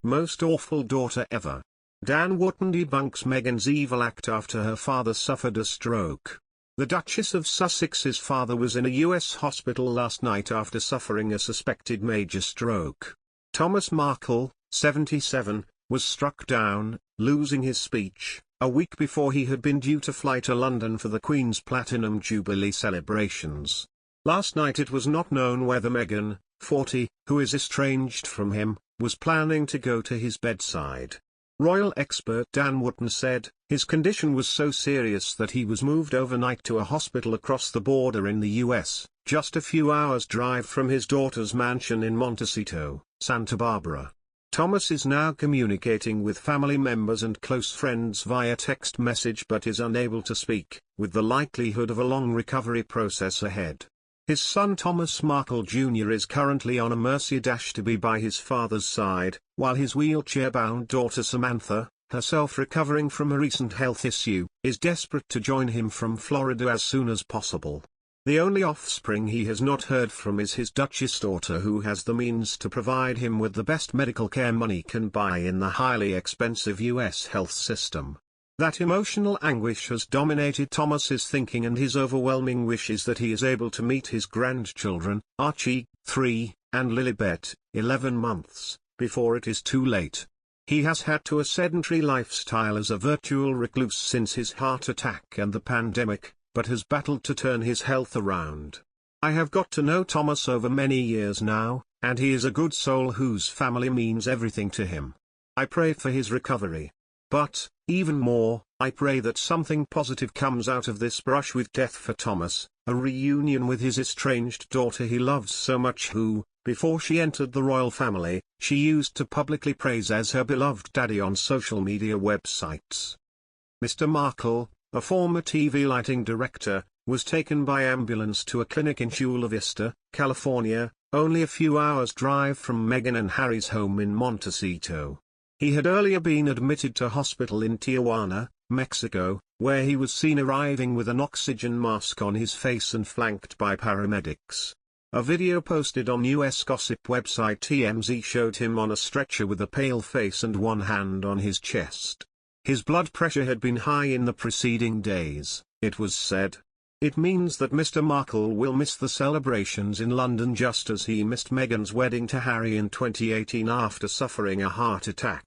Most awful daughter ever. Dan Wootton debunks Meghan's evil act after her father suffered a stroke. The Duchess of Sussex's father was in a US hospital last night after suffering a suspected major stroke. Thomas Markle, 77, was struck down, losing his speech, a week before he had been due to fly to London for the Queen's Platinum Jubilee celebrations. Last night it was not known whether Meghan, 40, who is estranged from him, was planning to go to his bedside. Royal expert Dan Wootton said, his condition was so serious that he was moved overnight to a hospital across the border in the US, just a few hours' drive from his daughter's mansion in Montecito, Santa Barbara. Thomas is now communicating with family members and close friends via text message but is unable to speak, with the likelihood of a long recovery process ahead. His son Thomas Markle Jr. is currently on a mercy dash to be by his father's side, while his wheelchair-bound daughter Samantha, herself recovering from a recent health issue, is desperate to join him from Florida as soon as possible. The only offspring he has not heard from is his Duchess daughter, who has the means to provide him with the best medical care money can buy in the highly expensive US health system. That emotional anguish has dominated Thomas's thinking, and his overwhelming wish is that he is able to meet his grandchildren, Archie, 3, and Lilibet, 11 months, before it is too late. He has had to a sedentary lifestyle as a virtual recluse since his heart attack and the pandemic, but has battled to turn his health around. I have got to know Thomas over many years now, and he is a good soul whose family means everything to him. I pray for his recovery. But, even more, I pray that something positive comes out of this brush with death for Thomas, a reunion with his estranged daughter he loves so much, who, before she entered the royal family, she used to publicly praise as her beloved daddy on social media websites. Mr. Markle, a former TV lighting director, was taken by ambulance to a clinic in Chula Vista, California, only a few hours' drive from Meghan and Harry's home in Montecito. He had earlier been admitted to hospital in Tijuana, Mexico, where he was seen arriving with an oxygen mask on his face and flanked by paramedics. A video posted on US gossip website TMZ showed him on a stretcher with a pale face and one hand on his chest. His blood pressure had been high in the preceding days, it was said. It means that Mr. Markle will miss the celebrations in London just as he missed Meghan's wedding to Harry in 2018 after suffering a heart attack.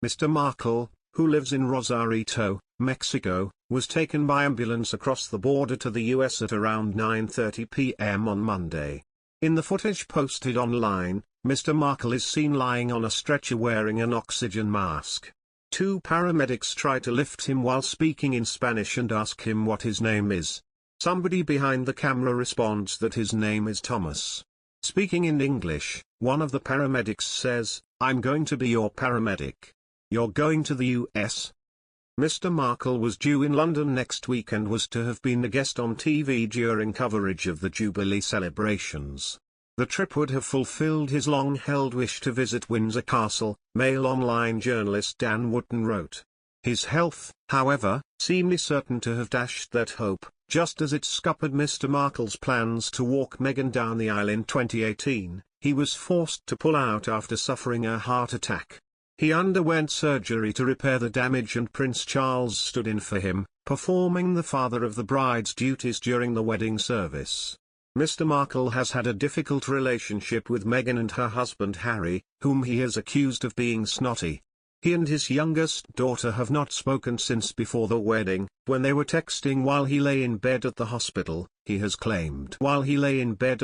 Mr. Markle, who lives in Rosarito, Mexico, was taken by ambulance across the border to the US at around 9:30 p.m. on Monday. In the footage posted online, Mr. Markle is seen lying on a stretcher wearing an oxygen mask. Two paramedics try to lift him while speaking in Spanish and ask him what his name is. Somebody behind the camera responds that his name is Thomas. Speaking in English, one of the paramedics says, "I'm going to be your paramedic. You're going to the US?" Mr. Markle was due in London next week and was to have been a guest on TV during coverage of the Jubilee celebrations. The trip would have fulfilled his long-held wish to visit Windsor Castle, Mail Online journalist Dan Wootton wrote. His health, however, seemed certain to have dashed that hope, just as it scuppered Mr. Markle's plans to walk Meghan down the aisle in 2018. He was forced to pull out after suffering a heart attack. He underwent surgery to repair the damage and Prince Charles stood in for him, performing the father of the bride's duties during the wedding service. Mr. Markle has had a difficult relationship with Meghan and her husband Harry, whom he has accused of being snotty. He and his youngest daughter have not spoken since before the wedding, when they were texting while he lay in bed at the hospital, he has claimed. While he lay in bed